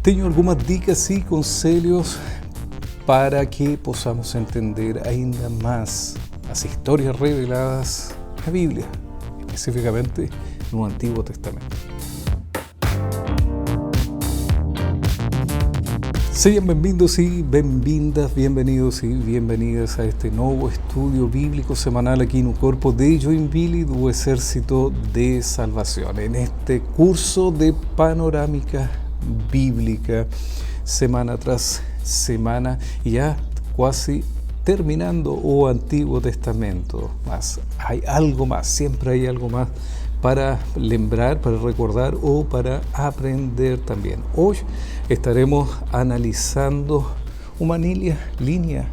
Tenho algumas dicas e conselhos para que possamos entender ainda mais as histórias reveladas na Bíblia, especificamente no Antigo Testamento. Sejam bem-vindos e bem-vindas, bem-vindos e bem-vindas a este novo estudio bíblico semanal aqui no Corpo de Joinville do Exército de Salvação. Este curso de panorâmica bíblica, semana tras semana, e já quase terminando o Antigo Testamento. Mas hay algo más, siempre hay algo más para lembrar, para recordar o para aprender también. Hoy estaremos analizando uma línea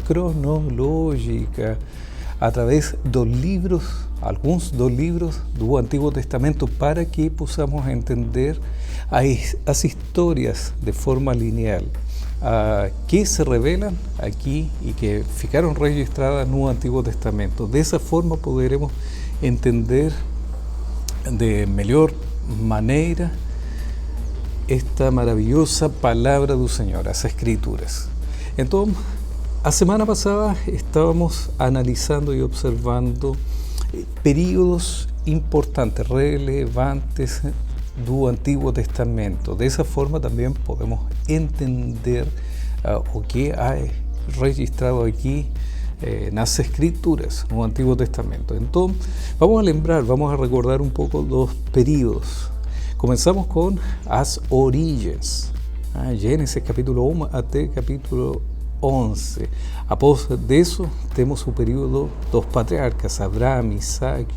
cronológica a través dos livros, alguns dos livros do Antigo Testamento, para que possamos entender as histórias de forma lineal que se revelan aqui e que ficaram registradas no Antigo Testamento. Dessa forma poderemos entender de melhor maneira esta maravilhosa palavra do Senhor, as Escrituras. Então, a semana passada estávamos analisando e observando períodos importantes, relevantes do Antigo Testamento. Dessa forma também podemos entender o que há registrado aqui nas Escrituras, no Antigo Testamento. Então, vamos a lembrar, vamos a recordar um pouco dos períodos. Começamos com as origens, Gênesis capítulo 1 até capítulo 11. Após disso, temos o período dos patriarcas, Abraão, Isaac,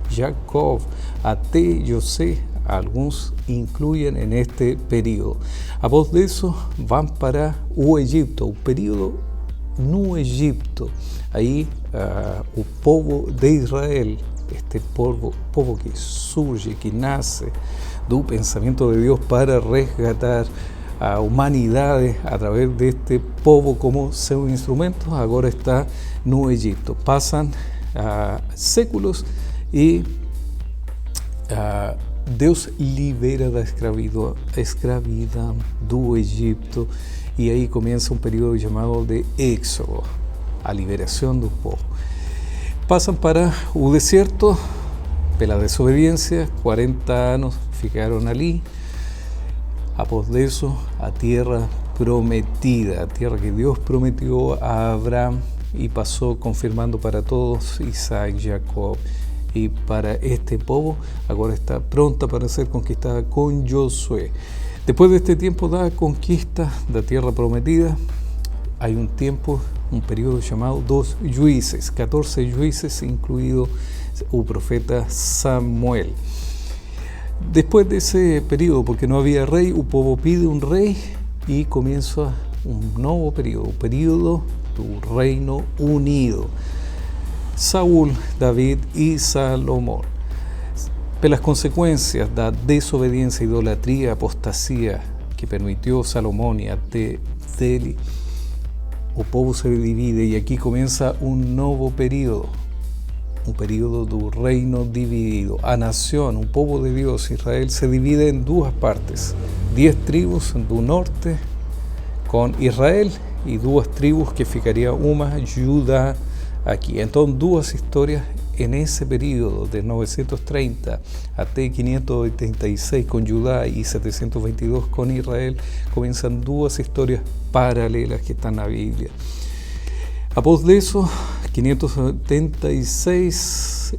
Jacob, até José. Alguns incluem neste período. Após disso, vão para o Egito, o período no Egito. Aí o povo de Israel, este povo que surge, que nasce do pensamento de Deus para resgatar a humanidade através deste povo como seu instrumento, agora está no Egito. Passam séculos e Deus libera da escravidão do Egito, e aí começa um período chamado de Éxodo, a liberação do povo. Passam para o deserto pela desobediência, 40 anos ficaram ali. Após disso, a terra prometida, a terra que Deus prometeu a Abraão e passou confirmando para todos, Isaac, Jacob, e para este povo, agora está pronta para ser conquistada com Josué. Depois deste tempo da conquista da terra prometida, há um período chamado dos juízes, 14 juízes, incluído o profeta Samuel. Depois desse período, porque não havia rei, o povo pede um rei e começa um novo período, o período do Reino Unido. Saúl, David e Salomão. Pelas consequências da desobediência, idolatria, apostasia que permitiu Salomão e até dele, o povo se divide e aqui começa um novo período. Um período do reino dividido. A nação, o povo de Deus, Israel, se divide em duas partes. 10 tribos do norte com Israel e 2 tribos que ficariam uma, Judá, aqui. Então, duas histórias nesse período de 930 até 586 com Judá e 722 com Israel, começam duas histórias paralelas que estão na Bíblia. Após disso, 586,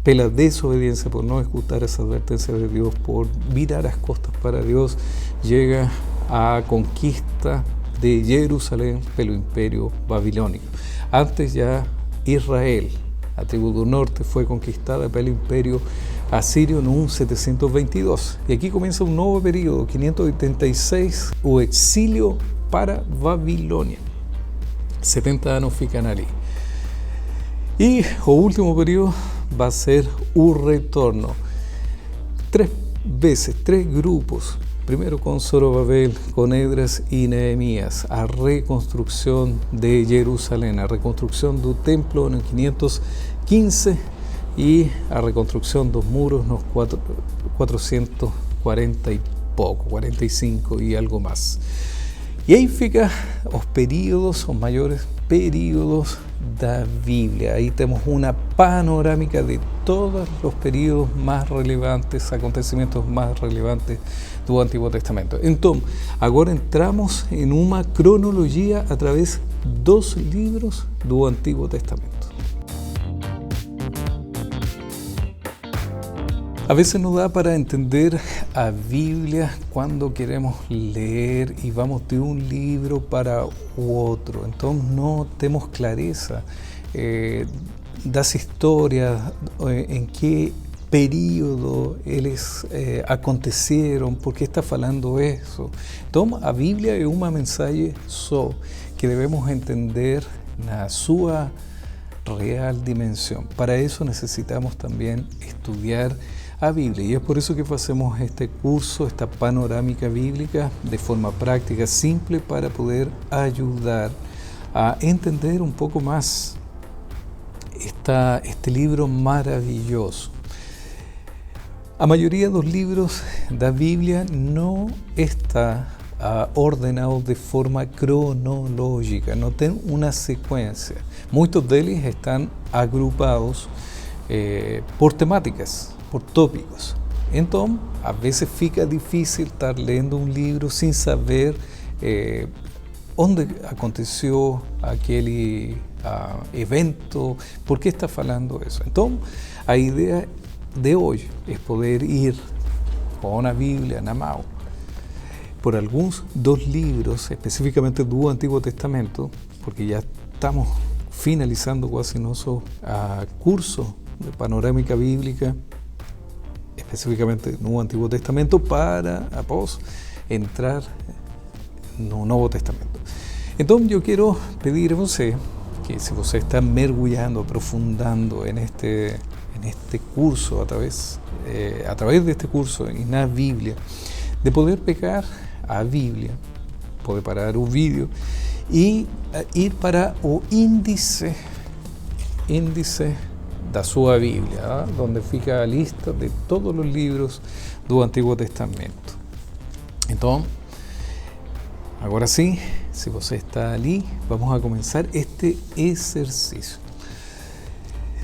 pela desobediência, por não escutar as advertências de Deus, por virar as costas para Deus, chega a conquista de Jerusalém pelo Império Babilônico. Antes já Israel, a tribo do norte, foi conquistada pelo Império Assírio no 722. E aqui começa um novo período, 586, o exílio para Babilônia. 70 anos ficam ali. E o último período vai ser o retorno. 3 grupos. Primeiro com Zorobabel, com Esdras e Neemias, a reconstrução de Jerusalém, a reconstrução do templo no 515 e a reconstrução dos muros nos 440 e pouco, 45 e algo mais. E aí fica os períodos, os maiores períodos da Bíblia. Aí temos uma panorâmica de todos os períodos mais relevantes, acontecimentos mais relevantes do Antigo Testamento. Então, agora entramos em uma cronologia a través dos livros do Antigo Testamento. A veces nos da para entender a Bíblia quando queremos ler e vamos de um livro para o outro. Então não temos clareza das histórias, em que período eles aconteceram, por que está falando isso. Então a Bíblia é uma mensagem só que devemos entender na sua real dimensão. Para isso necessitamos também estudar a Bíblia, y es por eso que hacemos este curso, esta panorámica bíblica de forma práctica, simple, para poder ayudar a entender un poco más este libro maravilloso. A maioria dos livros da Bíblia não está ordenado de forma cronológica, não tem uma sequência. Muitos deles estão agrupados por temáticas, por tópicos. Então, a vezes fica difícil estar lendo um livro sem saber onde aconteceu aquele evento, por que está falando isso. Então, a ideia de hoje é poder ir com a Bíblia na mão por alguns dos livros, especificamente do Antigo Testamento, porque já estamos finalizando quase nosso curso de panorâmica bíblica, especificamente no Antigo Testamento, para após entrar no Novo Testamento. Então, eu quero pedir a você que, se você está mergulhando, aprofundando en este curso, a través de este curso e na Bíblia, de poder pegar a Bíblia, poder parar o vídeo e ir para o índice da sua Bíblia, onde fica a lista de todos os livros do Antigo Testamento. Então, agora sim, se você está ali, vamos a começar este exercício.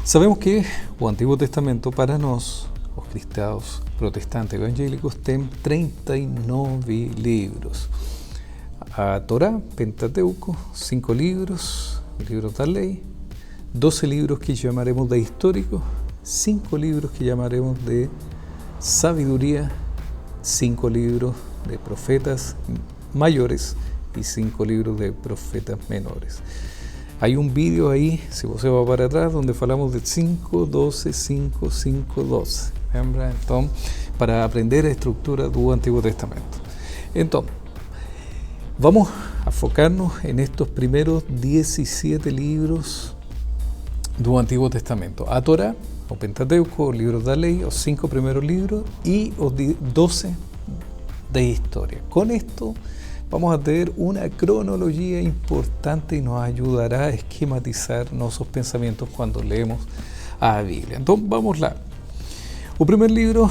Sabemos que o Antigo Testamento, para nós, os cristãos protestantes evangélicos, tem 39 livros. A Torá, Pentateuco, 5 livros, livros da lei, 12 libros que llamaremos de histórico, 5 libros que llamaremos de sabiduría, 5 libros de profetas mayores y 5 libros de profetas menores. Hay un vídeo ahí, si você va para atrás, donde falamos de 5, 12, 5, 5, 12. ¿Lembra? Entonces, para aprender a estructura do Antigo Testamento. Entonces, vamos a focarnos en estos primeros 17 libros do Antigo Testamento. A Torá, o Pentateuco, os livros da lei, os 5 primeiros livros e os 12 de história. Com isto, vamos a ter uma cronologia importante e nos ajudará a esquematizar nossos pensamentos quando lemos a Bíblia. Então, vamos lá. O primeiro livro,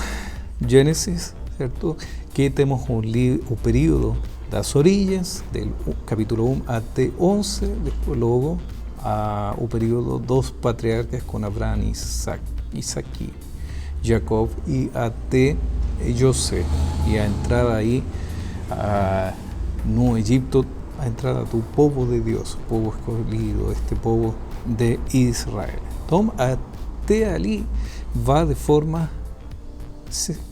Gênesis, certo? Que temos o período das origens, do capítulo 1 até 11, depois logo o período dos patriarcas com Abraão, Isaac, Jacob e até José. E a entrada aí no Egipto, a entrada do povo de Deus, o povo escolhido, este povo de Israel. Então, até ali vai de forma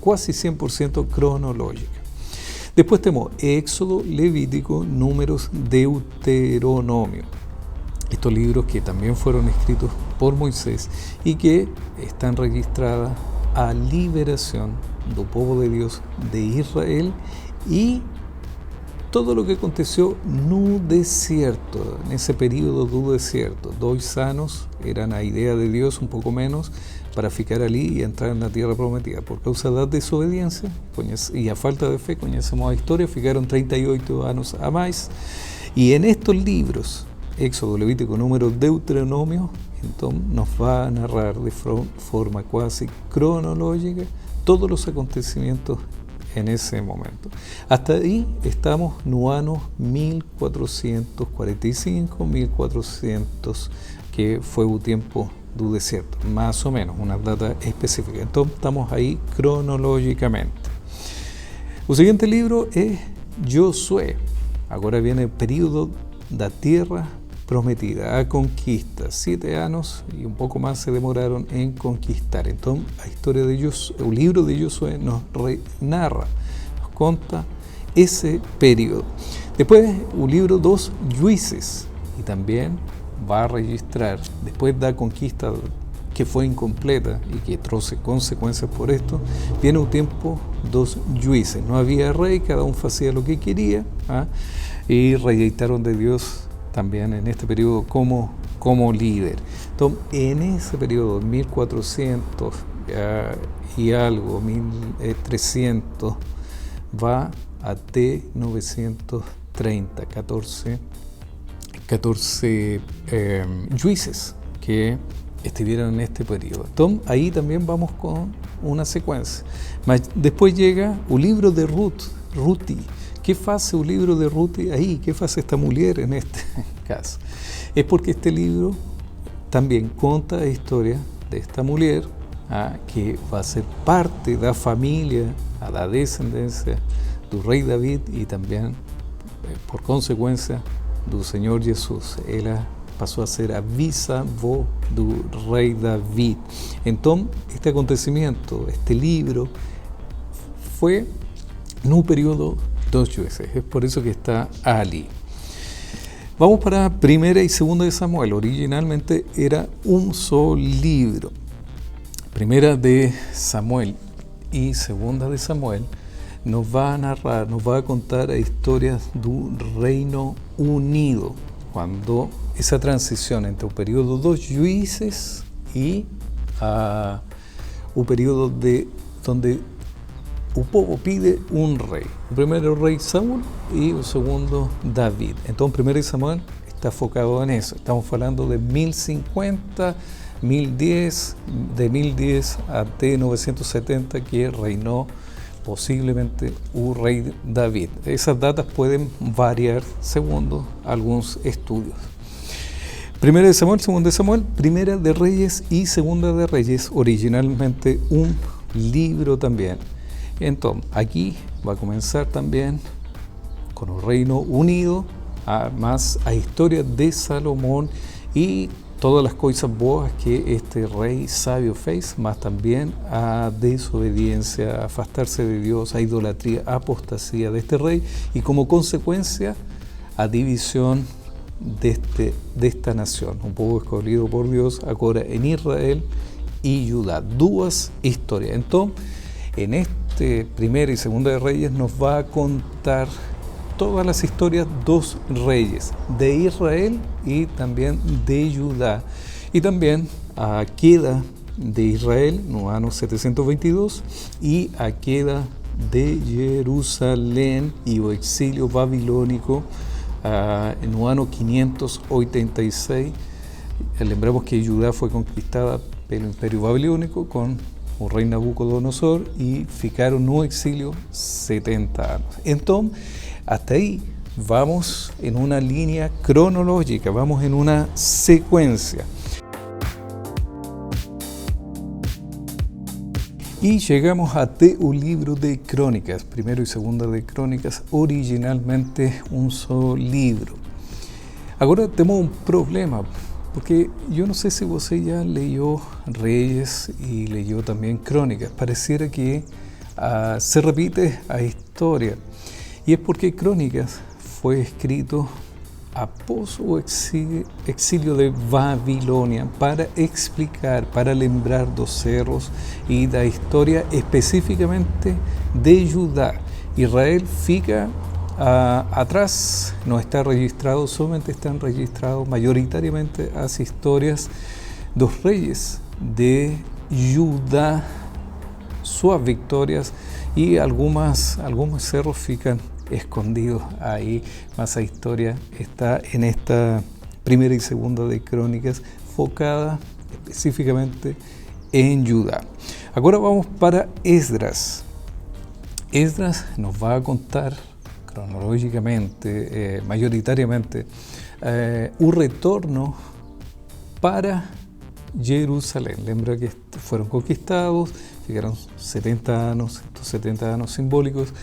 quase 100% cronológica. Depois temos Éxodo, Levítico, Números, Deuteronômio. Estos libros que también fueron escritos por Moisés y que están registradas a liberación del pueblo de Dios de Israel y todo lo que aconteció no desierto, en ese período do desierto. 2 anos eran a idea de Dios, un poco menos, para ficar ali y entrar en la tierra prometida. Por causa da desobediencia y a falta de fe, conocemos la historia, ficaron 38 anos a más. Y en estos libros, Éxodo, Levítico, Números, Deuteronomio, entonces nos va a narrar de forma quasi cronológica todos los acontecimientos en ese momento. Hasta ahí estamos no años 1445, 1400, que fue un tiempo del desierto, más o menos, una data específica. Entonces estamos ahí cronológicamente. El siguiente libro es Josué. Ahora viene el período da tierra prometida, a conquista. 7 años y un poco más se demoraron en conquistar. Entonces, la historia de Josué, el libro de Josué nos narra, nos cuenta ese periodo. Después, el libro 2, Jueces, y también va a registrar, después de la conquista que fue incompleta y que trae consecuencias por esto, viene un tiempo 2 jueces. No había rey, cada uno hacía lo que quería, y reyeitaron de Dios también en este periodo como líder. Entonces, en ese periodo, 1400 y algo, 1300, va a T930, 14 jueces que estuvieron en este periodo. Entonces, ahí también vamos con una secuencia. Después llega el libro de Ruti. ¿Qué hace el libro de Ruti ahí? ¿Qué hace esta mujer en este caso? Es porque este libro también cuenta la historia de esta mujer que va a ser parte de la familia, a la descendencia del rey David y también, por consecuencia, del Señor Jesús. Ella pasó a ser a bisavó del rey David. Entonces, este acontecimiento, este libro, fue en un periodo 2 jueces. Es por eso que está allí. Vamos para Primera y Segunda de Samuel. Originalmente era un solo libro. Primera de Samuel y Segunda de Samuel nos va a narrar, nos va a contar la historia del Reino Unido, cuando esa transición entre un periodo 2 jueces y un periodo donde el pueblo pide un rey. El primero rey Saúl y el segundo David. Entonces, Primera de Samuel está enfocado en eso. Estamos hablando de 1050, 1010, de 1010 a T970, que reinó posiblemente un rey David. Esas datas pueden variar según algunos estudios. Primera de Samuel, Segunda de Samuel, Primera de Reyes y Segunda de Reyes, originalmente un libro también. Entonces, aquí va a comenzar también con el Reino Unido, más a historia de Salomón y todas las cosas buenas que este rey sabio fez, más también a desobediencia, a afastarse de Dios, a idolatría, a apostasía de este rey y como consecuencia a división de esta nación, un pueblo escogido por Dios, ahora en Israel y Judá. Dos historias. Entonces, en este Primera y Segunda de Reyes nos va a contar todas las historias dos reyes, de Israel y también de Judá. Y también a queda de Israel, no año 722, y a queda de Jerusalén y el exilio babilónico en el año 586. Lembramos que Judá fue conquistada por el imperio babilónico con el rey Nabucodonosor y ficaron en exilio 70 años. Entonces, hasta ahí vamos en una línea cronológica, vamos en una secuencia. Y llegamos a un libro de Crónicas, Primero y Segunda de Crónicas, originalmente un solo libro. Ahora tenemos un problema, porque yo no sé si usted ya leyó Reyes y leyó también Crónicas. Pareciera que se repite la historia. Y es porque Crónicas fue escrito após o exilio de Babilonia para explicar, para lembrar dos cerros y la historia específicamente de Judá. Israel fica atrás, no está registrado, solamente están registrados mayoritariamente las historias de los reyes de Judá, sus victorias y algunos cerros fican escondidos ahí, más la historia está en esta Primera y Segunda de Crónicas, enfocada específicamente en Judá. Ahora vamos para Esdras. Esdras nos va a contar cronológicamente, mayoritariamente, un retorno para Jerusalén. Lembra que fueron conquistados, ficaron 70 años, estos 70 años simbólicos,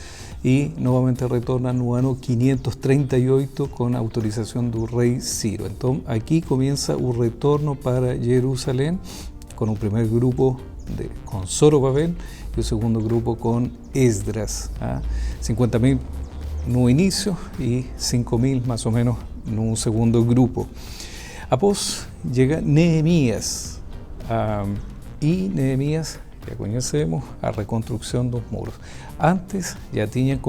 y nuevamente retornan no ano 538 con autorización del rey Ciro. Entonces aquí comienza un retorno para Jerusalén con un primer grupo con Zorobabel y un segundo grupo con Esdras. 50.000 en un inicio y 5.000 más o menos en un segundo grupo. Após llega Nehemías, y Nehemías, ya conocemos, a reconstrucción dos muros. Antes ya tenían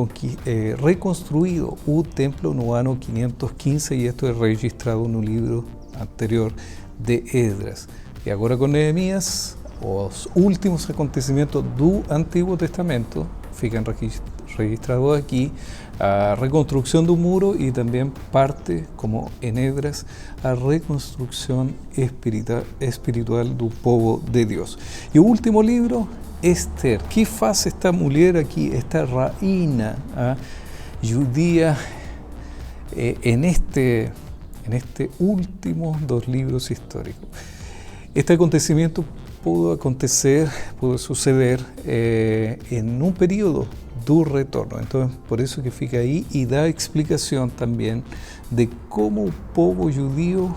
reconstruido un templo no ano 515 y esto es registrado en un libro anterior de Esdras. Y ahora con Nehemías, os últimos acontecimientos do Antiguo Testamento fican registrados aquí, a reconstrucción de un muro y también parte, como en Esdras, a reconstrucción espiritual del pueblo de Dios. Y el último libro, Esther. ¿Qué hace esta mujer aquí, esta reina judía en este último dos libros históricos? Este acontecimiento pudo suceder en un periodo del retorno. Entonces, por eso que fica ahí y da explicación también de cómo el pueblo judío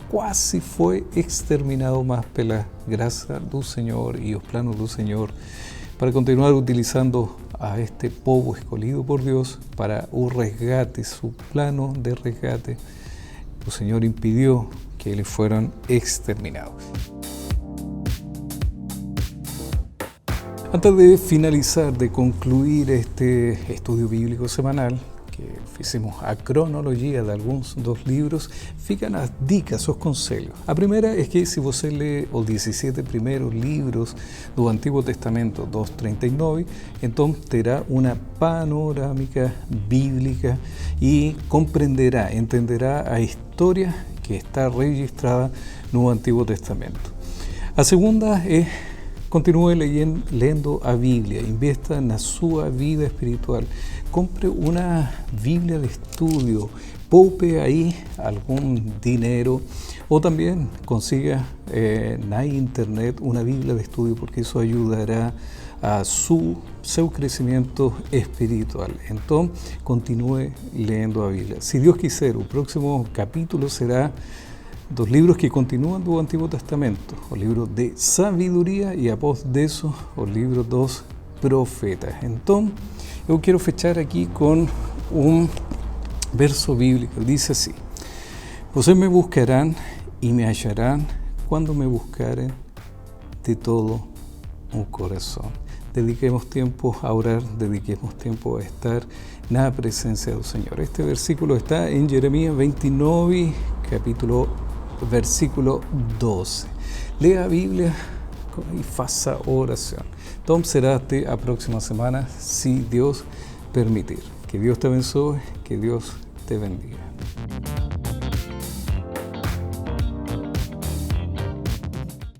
quase fue exterminado más por la gracia del Señor y los planos del Señor para continuar utilizando a este pueblo escogido por Dios para un resgate, su plano de resgate. El Señor impidió que ellos fueran exterminados. Antes de finalizar, de concluir este estudio bíblico semanal, que hicimos a cronología de algunos dos libros, fican las dicas, os conselhos. A primeira é que se você lê os 17 primeiros livros do Antigo Testamento, 2:39, então terá uma panorâmica bíblica e entenderá a história que está registrada no Antigo Testamento. A segunda é continúe lendo a Bíblia, investa na sua vida espiritual, compre uma Bíblia de estudio, poupe aí algum dinheiro ou também consiga na internet uma Bíblia de estudio porque isso ajudará a seu crescimento espiritual. Então, continue lendo a Bíblia. Se Deus quiser, o próximo capítulo será dos livros que continuam do Antigo Testamento, o livro de sabedoria e após disso, o livro dos profetas. Então, eu quero fechar aqui com um verso bíblico. Diz assim: Vocês me buscarão e me acharão quando me buscarem de todo o coração. Dediquemos tiempo a orar, dediquemos tiempo a estar na presencia del Señor. Este versículo está en Jeremías 29, versículo 12. Lea a Biblia y faça oración. Entonces será hasta la próxima semana, si Dios permitir. Que Dios te bendiga, que Dios te bendiga.